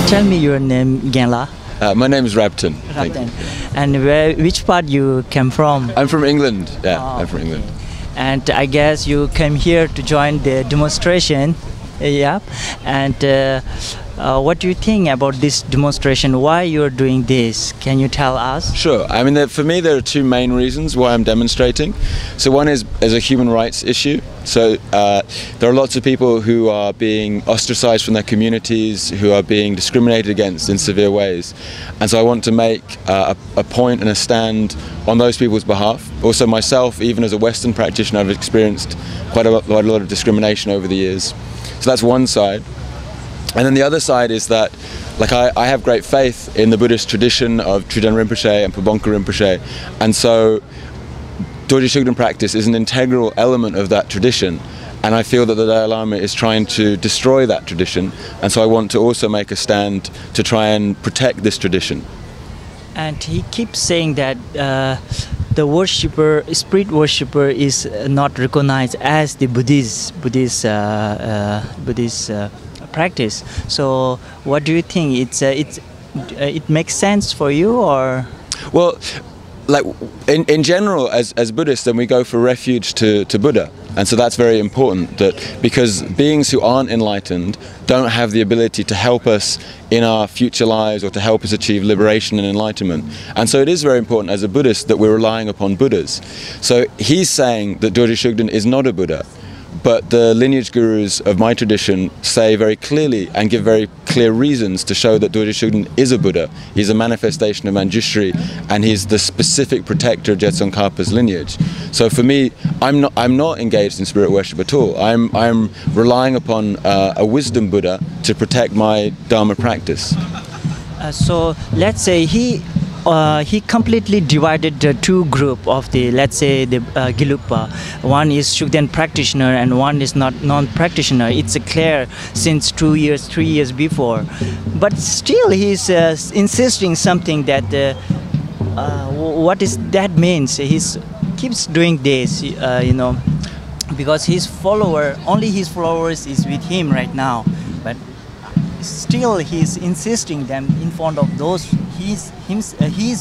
Tell me your name, Genla. My name is Rabton. And which part you came from? I'm from England. Yeah, Oh, I'm from England. And I guess you came here to join the demonstration. Yeah. And what do you think about this demonstration? Why you are doing this? Can you tell us? Sure. I mean, for me, there are two main reasons why I'm demonstrating. So one is as a human rights issue. So there are lots of people who are being ostracized from their communities, who are being discriminated against in severe ways. And so I want to make a point and a stand on those people's behalf. Also myself, even as a Western practitioner, I've experienced quite a lot of discrimination over the years. So that's one side. And then the other side is that, like, I have great faith in the Buddhist tradition of Truden Rinpoche and Pabonka Rinpoche, and so Dorje Shugden practice is an integral element of that tradition, and I feel that the Dalai Lama is trying to destroy that tradition, and so I want to also make a stand to try and protect this tradition. And he keeps saying that the worshipper, spirit worshipper, is not recognized as the Buddhist practice. So, what do you think? It makes sense for you, or? Well, like in general, as Buddhists, then we go for refuge to Buddha, and so that's very important. That because beings who aren't enlightened don't have the ability to help us in our future lives or to help us achieve liberation and enlightenment, and so it is very important as a Buddhist that we're relying upon Buddhas. So he's saying that Dorje Shugden is not a Buddha. But the lineage gurus of my tradition say very clearly and give very clear reasons to show that Dorje Shugden is a Buddha. He's a manifestation of Manjushri, and he's the specific protector of Jetsunkapa's lineage. So for me, I'm not engaged in spirit worship at all. I'm relying upon a wisdom Buddha to protect my Dharma practice. So let's say he completely divided the two group of the, let's say, the Gelugpa. One is Shugden practitioner and one is not non-practitioner. It's clear since 2 years, 3 years before. But still he's insisting something that, what is that means? He keeps doing this, you know, because only his followers is with him right now. But still he's insisting them in front of those his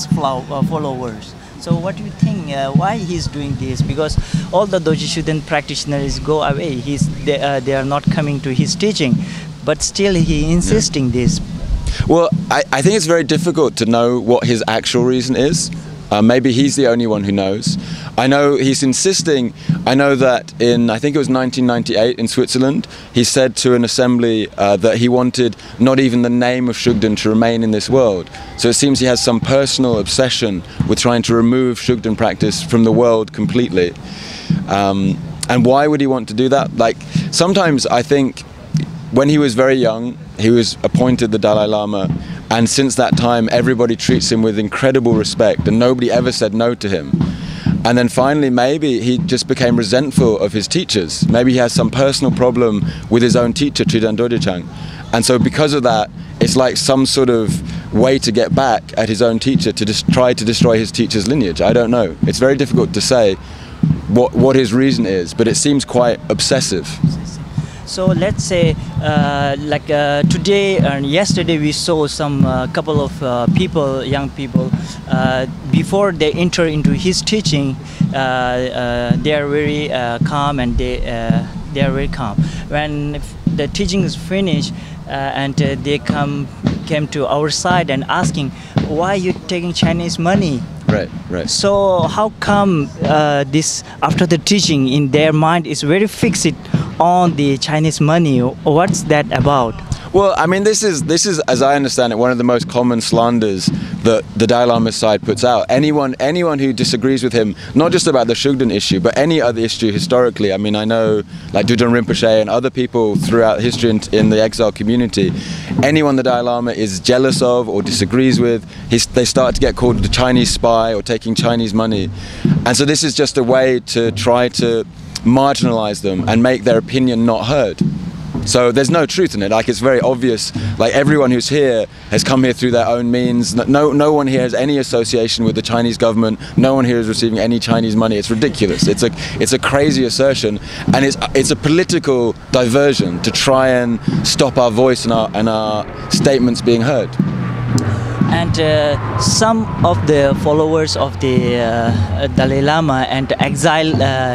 followers. So what do you think, why he's doing this? Because all the Dorje Shugden practitioners go away, they are not coming to his teaching, but still he insisting this. Well, I think it's very difficult to know what his actual reason is. Maybe he's the only one who knows. I know he's insisting. I know that I think it was 1998 in Switzerland, he said to an assembly that he wanted not even the name of Shugden to remain in this world. So it seems he has some personal obsession with trying to remove Shugden practice from the world completely. And why would he want to do that? Like, sometimes I think when he was very young, he was appointed the Dalai Lama, and since that time everybody treats him with incredible respect and nobody ever said no to him. And then finally maybe he just became resentful of his teachers. Maybe he has some personal problem with his own teacher, Triden Dorje. And so because of that, it's like some sort of way to get back at his own teacher, to just try to destroy his teacher's lineage. I don't know. It's very difficult to say what his reason is, but it seems quite obsessive. So let's say, today and yesterday, we saw some couple of young people, before they enter into his teaching, they are very calm, and they are very calm. When the teaching is finished, and they came to our side and asking, why you taking Chinese money? Right. So how come this, after the teaching, in their mind is very fixed on the Chinese money? What's that about? Well, I mean, this is, as I understand it, one of the most common slanders that the Dalai Lama's side puts out. Anyone who disagrees with him, not just about the Shugden issue, but any other issue historically. I mean, I know, like Dojon Rinpoche and other people throughout history in the exile community, anyone the Dalai Lama is jealous of or disagrees with, they start to get called the Chinese spy or taking Chinese money. And so this is just a way to try to marginalize them and make their opinion not heard. So there's no truth in it. Like, it's very obvious. Like, everyone who's here has come here through their own means. No one here has any association with the Chinese government. No one here is receiving any Chinese money. It's ridiculous. It's a crazy assertion, and it's a political diversion to try and stop our voice and our statements being heard. And some of the followers of the Dalai Lama and exile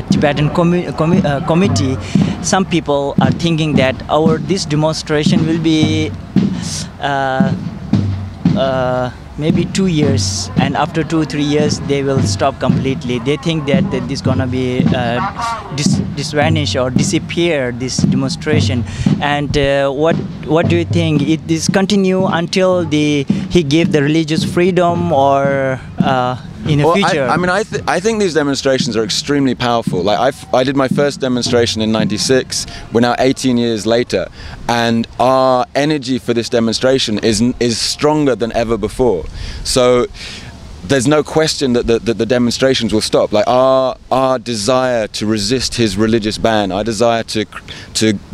Tibetan committee, some people are thinking that this demonstration will be maybe 2 years, and after 2-3 years they will stop completely. They think that this gonna be vanish or disappear, this demonstration. And what do you think? It this continue until he gave the religious freedom, or in the future? I think these demonstrations are extremely powerful. Like, I did my first demonstration in '96. We're now 18 years later, and our energy for this demonstration is stronger than ever before. So there's no question that the demonstrations will stop. Like, our desire to resist his religious ban, our desire to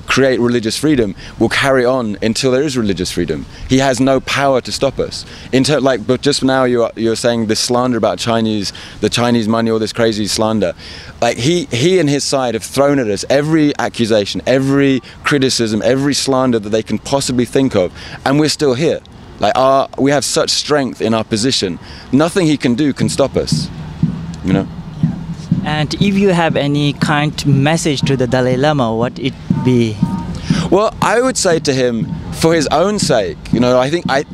create religious freedom will carry on until there is religious freedom. He has no power to stop us. But just now you're saying this slander about the Chinese money, all this crazy slander. Like, he and his side have thrown at us every accusation, every criticism, every slander that they can possibly think of, and we're still here. Like, we have such strength in our position. Nothing he can do can stop us, you know. And if you have any kind message to the Dalai Lama, what it be? Well, I would say to him, for his own sake, you know,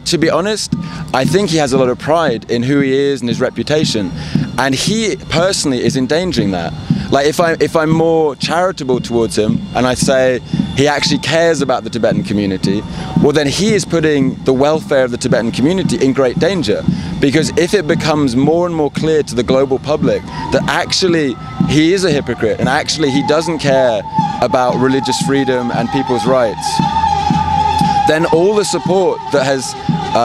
to be honest, I think he has a lot of pride in who he is and his reputation, and he personally is endangering that. Like, if I'm more charitable towards him and I say he actually cares about the Tibetan community, well, then he is putting the welfare of the Tibetan community in great danger. Because if it becomes more and more clear to the global public that actually he is a hypocrite and actually he doesn't care about religious freedom and people's rights, then all the support that has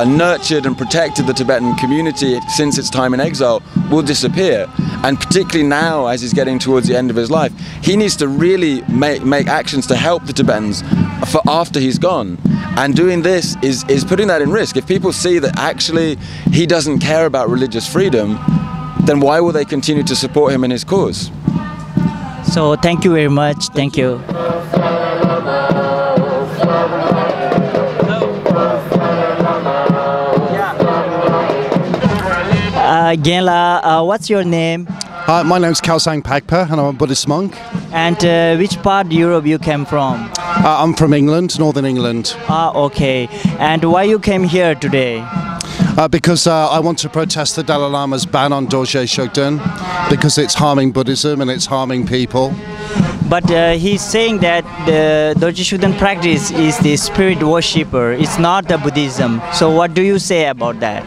nurtured and protected the Tibetan community since its time in exile will disappear. And particularly now, as he's getting towards the end of his life, he needs to really make actions to help the Tibetans for after he's gone. And doing this is putting that in risk. If people see that actually he doesn't care about religious freedom, then why will they continue to support him in his cause? So thank you very much. Thank you. Genla, what's your name? My name's Khalsang Pagpa, and I'm a Buddhist monk. And which part of Europe you came from? I'm from England, Northern England. Okay. And why you came here today? Because I want to protest the Dalai Lama's ban on Dorje Shugden, because it's harming Buddhism and it's harming people. But he's saying that the Dorje Shugden practice is the spirit worshipper. It's not the Buddhism. So what do you say about that?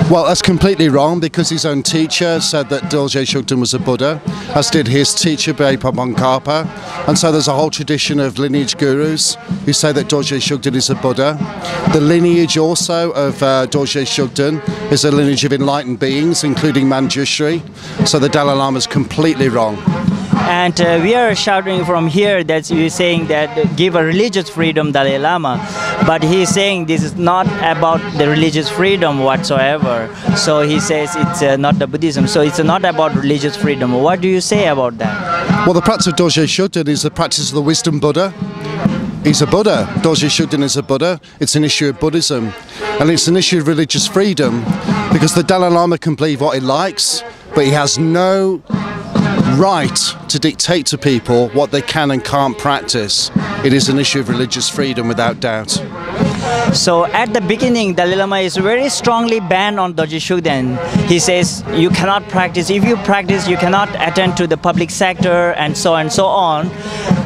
Well, that's completely wrong, because his own teacher said that Dorje Shugden was a Buddha, as did his teacher Bepa Bongkapa. And so there's a whole tradition of lineage gurus who say that Dorje Shugden is a Buddha. The lineage also of Dorje Shugden is a lineage of enlightened beings, including Manjushri. So the Dalai Lama is completely wrong. And we are shouting from here that you're saying that give a religious freedom Dalai Lama, but he's saying this is not about the religious freedom whatsoever. So he says it's not the Buddhism, so it's not about religious freedom. What do you say about that? Well, the practice of Dorje Shugden is the practice of the wisdom Buddha. He's a Buddha. Dorje Shugden is a Buddha. It's an issue of Buddhism, and it's an issue of religious freedom, because the Dalai Lama can believe what he likes, but he has no right to dictate to people what they can and can't practice. It is an issue of religious freedom, without doubt. So at the beginning, Dalai Lama is very strongly banned on Dorje Shugden. He says you cannot practice. If you practice, you cannot attend to the public sector, and so on.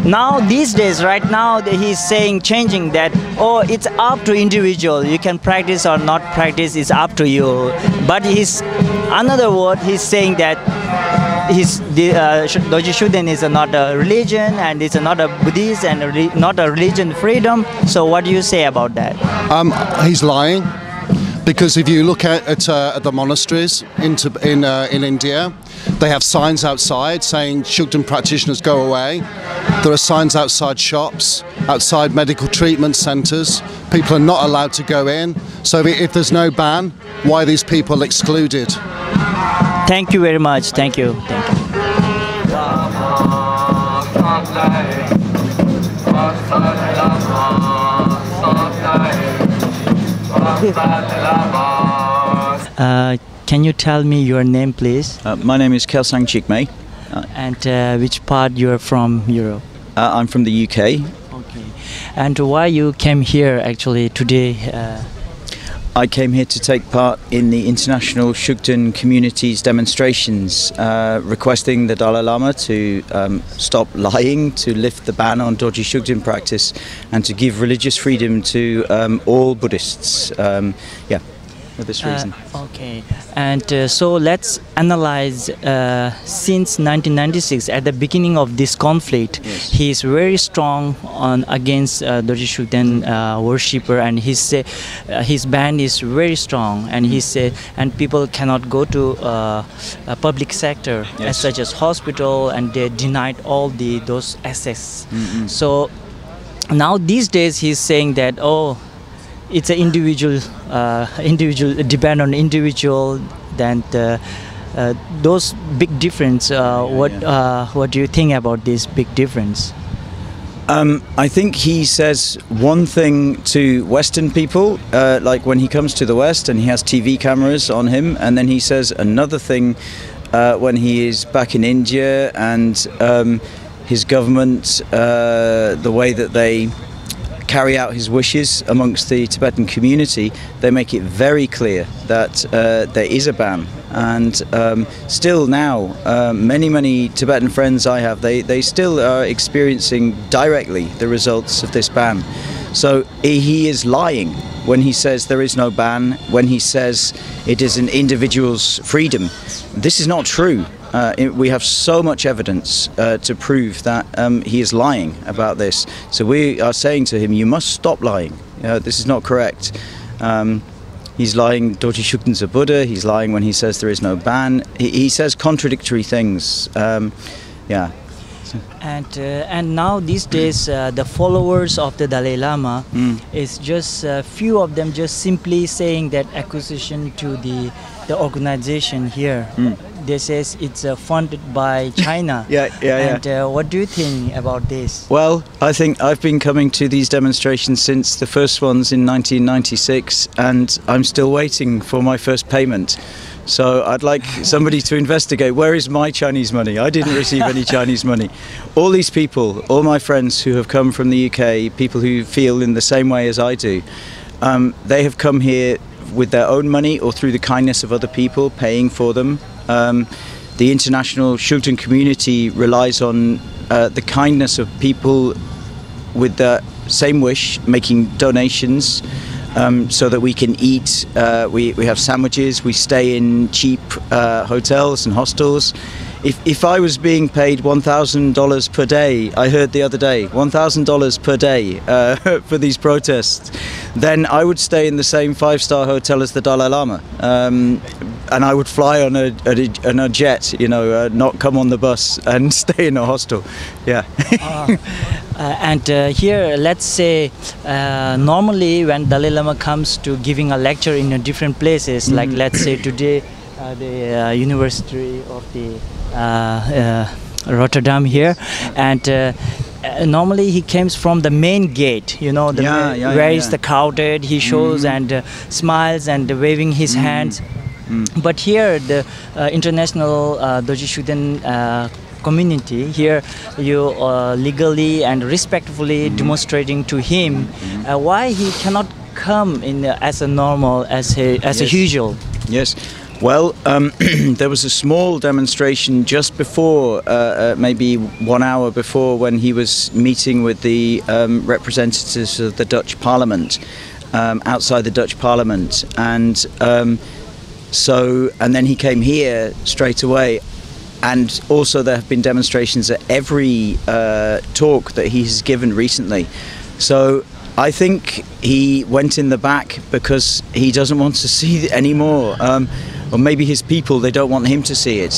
Now these days, right now, he's saying, changing that, oh, it's up to individual. You can practice or not practice, it's up to you. But another word, he's saying that Dorje Shugden is not a religion, and it's not a Buddhist, and not a religion freedom. So what do you say about that? He's lying. Because if you look at the monasteries in India, they have signs outside saying Shugden practitioners go away. There are signs outside shops, outside medical treatment centres. People are not allowed to go in. So if there's no ban, why are these people excluded? Thank you very much. Thank you. Thank you. Can you tell me your name, please? My name is Kelsang Chikmei. And which part you're from Europe? I'm from the UK. Okay. And why you came here actually today? I came here to take part in the international Shugden community's demonstrations requesting the Dalai Lama to stop lying, to lift the ban on Dorje Shugden practice and to give religious freedom to all Buddhists. Yeah, for this reason. Okay, and so let's analyze since 1996, at the beginning of this conflict, yes. He is very strong against Dorje Shugden worshipper, and his ban is very strong, and he said, and people cannot go to a public sector, yes. such as hospital, and they denied all those access. Mm-hmm. So now these days he's saying that, oh, it's an individual depend on individual. Then those big difference. What do you think about this big difference? I think he says one thing to Western people, like when he comes to the West and he has TV cameras on him, and then he says another thing when he is back in India and his government, the way that they carry out his wishes amongst the Tibetan community, they make it very clear that there is a ban. And still now, many Tibetan friends I have, they still are experiencing directly the results of this ban. So he is lying when he says there is no ban, when he says it is an individual's freedom. This is not true. We have so much evidence to prove that he is lying about this. So we are saying to him, you must stop lying. This is not correct. He's lying, Dorje Shugden's a Buddha. He's lying when he says there is no ban. He says contradictory things. Yeah. And now these days the followers of the Dalai Lama is just few of them just simply saying that accusation to the organization here. They says it's funded by China. And what do you think about this? Well, I think I've been coming to these demonstrations since the first ones in 1996, and I'm still waiting for my first payment. So I'd like somebody to investigate, where is my Chinese money? I didn't receive any Chinese money. All these people, all my friends who have come from the UK, people who feel in the same way as I do, they have come here with their own money or through the kindness of other people paying for them. The international Shugden community relies on the kindness of people with the same wish, making donations so that we can eat. We have sandwiches, we stay in cheap hotels and hostels. If I was being paid $1,000 per day, I heard the other day, $1,000 per day for these protests, then I would stay in the same 5-star hotel as the Dalai Lama. And I would fly on a jet, you know, not come on the bus and stay in a hostel. Yeah. And here, let's say, normally when Dalai Lama comes to giving a lecture in different places, like let's say today, the University of the Rotterdam here, and normally he comes from the main gate, you know, where is the crowded, he shows and smiles and waving his hands. But here the international Dorje Shugden community, here you legally and respectfully demonstrating to him why he cannot come in as a normal, as a usual. Yes. Well, there was a small demonstration just before, maybe 1 hour before, when he was meeting with the representatives of the Dutch Parliament, outside the Dutch Parliament, and and then he came here straight away. And also there have been demonstrations at every talk that he has given recently. So I think he went in the back because he doesn't want to see it anymore. Or maybe his people, they don't want him to see it.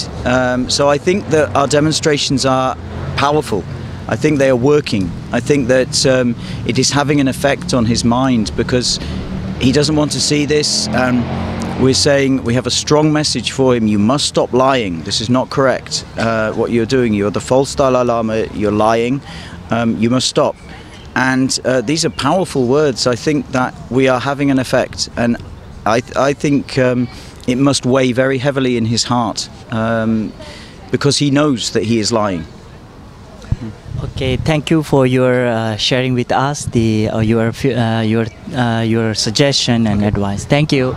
So I think that our demonstrations are powerful. I think they are working. I think that it is having an effect on his mind because he doesn't want to see this. We're saying we have a strong message for him. You must stop lying. This is not correct. What you're doing, you're the false Dalai Lama, you're lying. You must stop. And these are powerful words. I think that we are having an effect. And I think it must weigh very heavily in his heart because he knows that he is lying. Okay, thank you for your sharing with us your suggestion and advice. Thank you.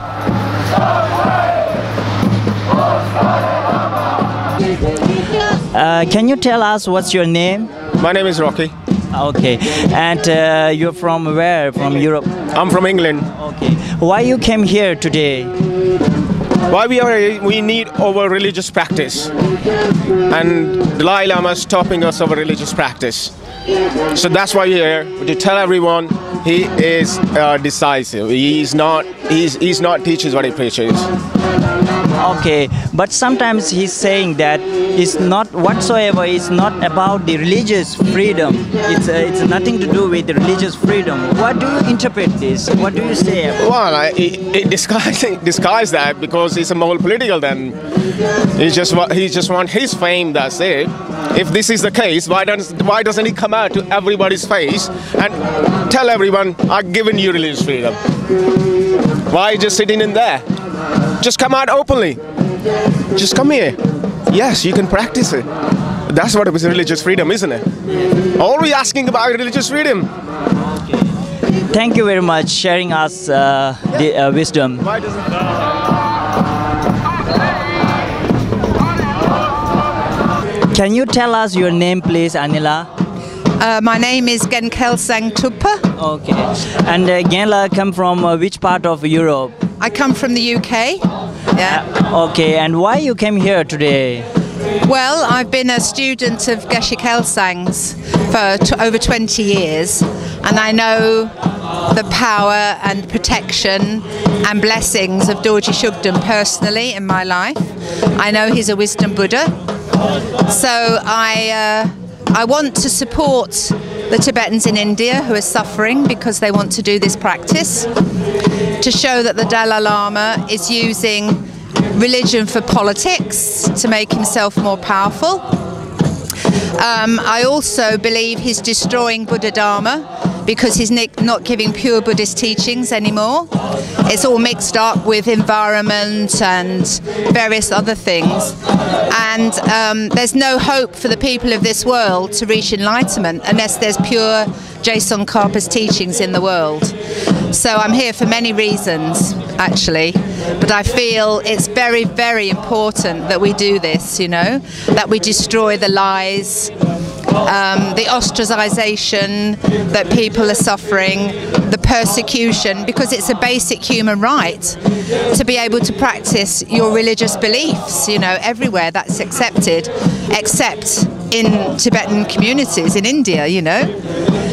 Can you tell us what's your name? My name is Rocky. Okay, and you're from where? From Europe? I'm from England. Okay, why you came here today? Why we need our religious practice, and Dalai Lama is stopping us our religious practice. So that's why we're here, to tell everyone he is decisive. He's not teaches what he preaches. Okay, but sometimes he's saying that it's not whatsoever. It's not about the religious freedom. It's nothing to do with the religious freedom. What do you interpret this? What do you say about? Well, it disguise that because it's a more political. Then he just want his fame. That's it. If this is the case, why doesn't he come out to everybody's face and tell everyone, I've given you religious freedom? Why just sitting in there? Just come out openly. Just come here. Yes, you can practice it. That's what it was, religious freedom, isn't it? All we asking about religious freedom. Thank you very much sharing us the wisdom. Why doesn't? Can you tell us your name, please, Anila? My name is Genkel Sangtupa. Okay. And Genla come from which part of Europe? I come from the UK. Yeah. Okay. And why you came here today? Well, I've been a student of Geshe Kelsang's for over 20 years, and I know the power and protection and blessings of Dorje Shugden personally in my life. I know he's a wisdom Buddha. So I want to support the Tibetans in India who are suffering because they want to do this practice, to show that the Dalai Lama is using religion for politics to make himself more powerful. I also believe he's destroying Buddha Dharma because he's not giving pure Buddhist teachings anymore. It's all mixed up with environment and various other things. And there's no hope for the people of this world to reach enlightenment unless there's pure Jason Karpa's teachings in the world. So I'm here for many reasons, actually, but I feel it's very, very important that we do this, you know, that we destroy the lies, the ostracization that people are suffering, the persecution, because it's a basic human right to be able to practice your religious beliefs, you know, everywhere that's accepted, except in Tibetan communities in India, you know.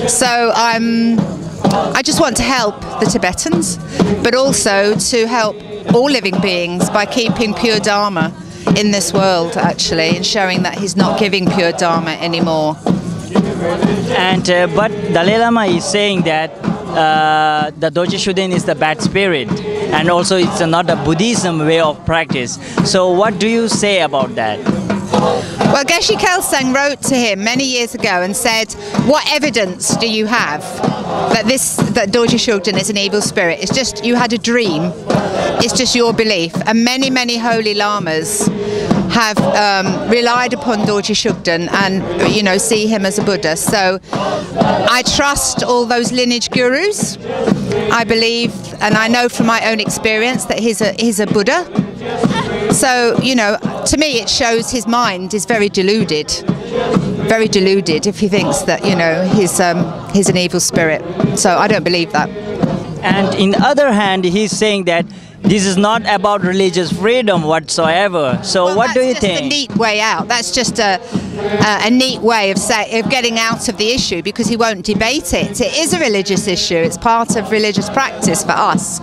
So I just want to help the Tibetans, but also to help all living beings by keeping pure Dharma in this world, actually, and showing that he's not giving pure Dharma anymore. And but Dalai Lama is saying that the Dorje Shugden is the bad spirit, and also it's not a Buddhism way of practice. So what do you say about that? Well, Geshe Kelsang wrote to him many years ago and said, what evidence do you have that Dorje Shugden is an evil spirit? It's just, you had a dream. It's just your belief. And many, many holy lamas have relied upon Dorje Shugden and, you know, see him as a Buddha. So I trust all those lineage gurus. I believe, and I know from my own experience, that he's a Buddha. So, you know, to me it shows his mind is very deluded if he thinks that, you know, he's an evil spirit. So I don't believe that. And in the other hand, he's saying that this is not about religious freedom whatsoever. So Well, what do you that's just a think? neat way out. That's just a neat way of getting out of the issue, because he won't debate it. It is a religious issue. It's part of religious practice for us.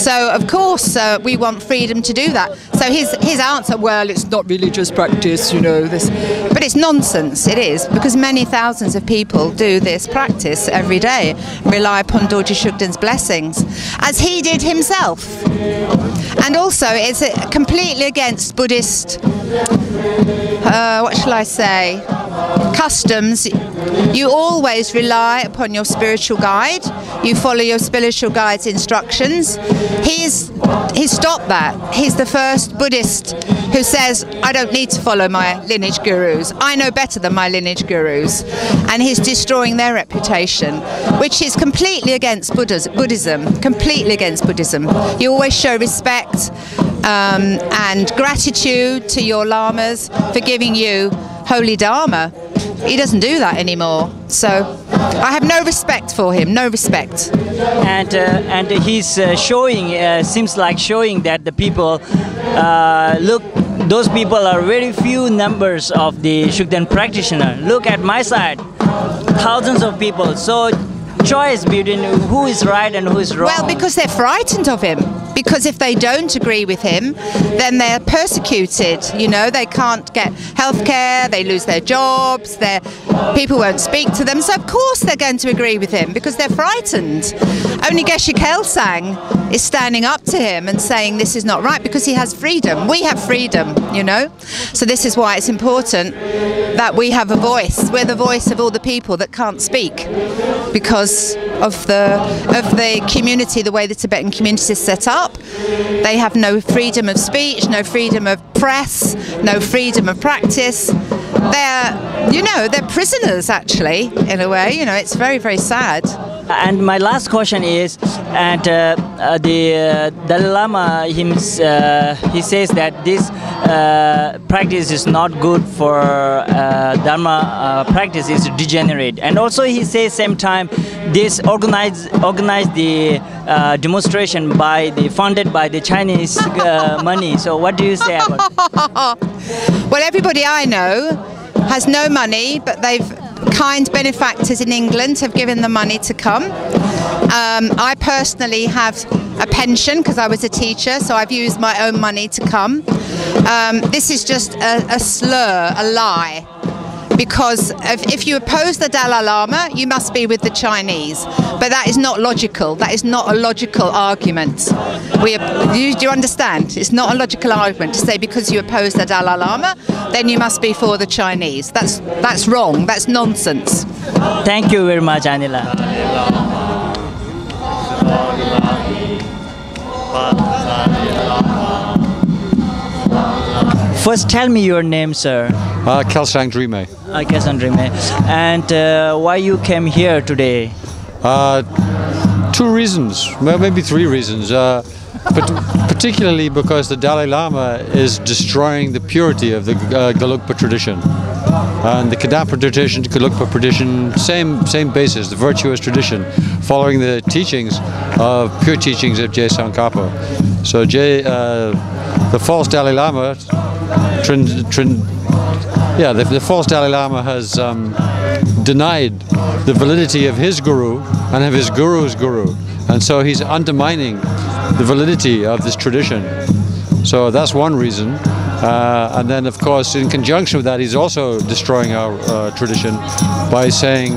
So of course we want freedom to do that. So his answer, well, it's not religious practice, you know, this, but it's nonsense. It is, because many thousands of people do this practice every day, rely upon Dorje Shugden's blessings, as he did himself. And also it's completely against Buddhist, what shall I say, customs. You always rely upon your spiritual guide. You follow your spiritual guide's instructions. He's stopped that. He's the first Buddhist who says, I don't need to follow my lineage gurus. I know better than my lineage gurus. And he's destroying their reputation, which is completely against Buddhism, completely against Buddhism. You always show respect and gratitude to your lamas for giving you holy dharma. He doesn't do that anymore. So I have no respect for him, no respect. And he's showing, seems like showing that the people, look, those people are very few numbers of the Shugden practitioner. Look at my side, thousands of people. So choice between who is right and who is wrong. Well, because they're frightened of him. Because if they don't agree with him, then they're persecuted. You know, they can't get healthcare, they lose their jobs, people won't speak to them. So of course they're going to agree with him, because they're frightened. Only Geshe Kelsang is standing up to him and saying this is not right, because he has freedom. We have freedom, you know. So this is why it's important that we have a voice. We're the voice of all the people that can't speak because of the community, the way the Tibetan community is set up. They have no freedom of speech, no freedom of press, no freedom of practice. They're prisoners, actually, in a way. You know, it's very, very sad. And my last question is, and the Dalai Lama, he says that this practice is not good for Dharma practice, is degenerate. And also he says same time this organized the demonstration funded by the Chinese money. So what do you say about it? Well, everybody I know has no money, but kind benefactors in England have given the money to come. I personally have a pension because I was a teacher, so I've used my own money to come. This is just a slur, a lie. Because if you oppose the Dalai Lama, you must be with the Chinese. But that is not logical. That is not a logical argument. Do you understand? It's not a logical argument to say because you oppose the Dalai Lama, then you must be for the Chinese. That's wrong. That's nonsense. Thank you very much, Anila. First, tell me your name, sir. Kelsang Drime. And why you came here today? 2 reasons, well, maybe 3 reasons. But particularly because the Dalai Lama is destroying the purity of the Gelugpa tradition. And the Kadampa tradition, the Gelugpa tradition, same basis, the virtuous tradition, following the teachings pure teachings of Je Tsongkhapa. So the false Dalai Lama, the false Dalai Lama has denied the validity of his guru and of his guru's guru, and so he's undermining the validity of this tradition. So that's one reason. And then, of course, in conjunction with that, he's also destroying our tradition by saying,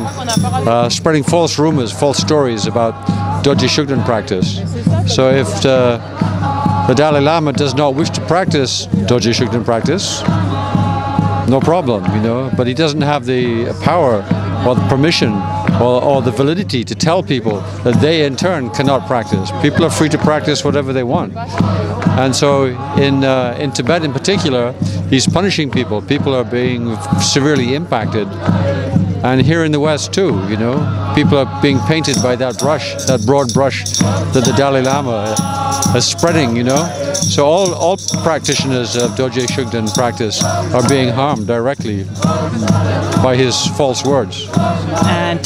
spreading false rumors, false stories about Dorje Shugden practice. So if the Dalai Lama does not wish to practice Dorje Shugden practice, no problem, you know, but he doesn't have the power or the permission or the validity to tell people that they in turn cannot practice. People are free to practice whatever they want. And so in Tibet in particular, he's punishing people. People are being severely impacted And here in the West too, you know, people are being painted by that brush, that broad brush that the Dalai Lama is spreading, you know. So all practitioners of Dorje Shugden practice are being harmed directly by his false words. And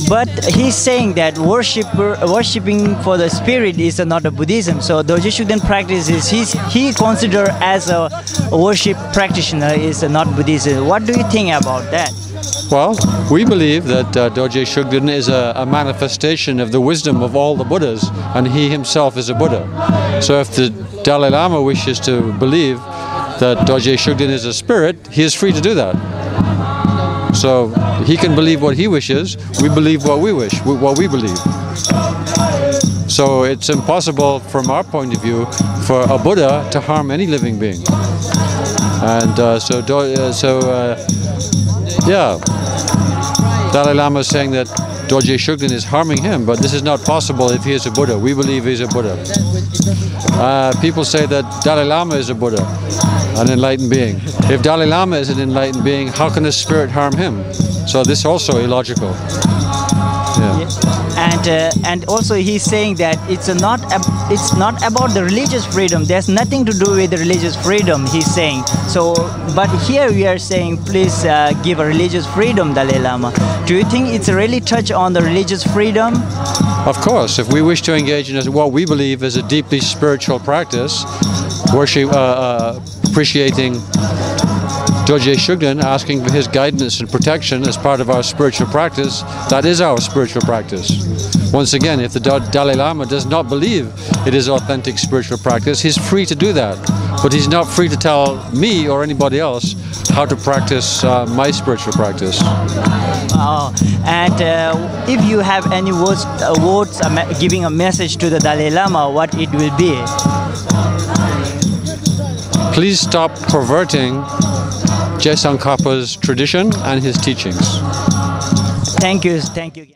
but he's saying that worshipping for the spirit is not a Buddhism. So Dorje Shugden practice is he considered as a worship practitioner is not Buddhism. What do you think about that? Well, we believe that Dorje Shugden is a manifestation of the wisdom of all the Buddhas, and he himself is a Buddha. So if the Dalai Lama wishes to believe that Dorje Shugden is a spirit, he is free to do that. So he can believe what he wishes, we believe what we wish, what we believe. So it's impossible from our point of view for a Buddha to harm any living being. And yeah, Dalai Lama is saying that Dorje Shugden is harming him, but this is not possible if he is a Buddha. We believe he's a Buddha. People say that Dalai Lama is a Buddha, an enlightened being. If Dalai Lama is an enlightened being, how can a spirit harm him? So this is also illogical. Yeah. And also he's saying that it's not about the religious freedom. There's nothing to do with the religious freedom, he's saying. So, but here we are saying, please give a religious freedom, Dalai Lama. Do you think it's really touch on the religious freedom? Of course, if we wish to engage in what we believe is a deeply spiritual practice, worship, appreciating Dorje Shugden, asking for his guidance and protection as part of our spiritual practice, that is our spiritual practice. Once again, if the Dalai Lama does not believe it is authentic spiritual practice, he's free to do that. But he's not free to tell me or anybody else how to practice my spiritual practice. And if you have any words giving a message to the Dalai Lama, what it will be? Please stop perverting Je Tsongkhapa's tradition and his teachings. Thank you.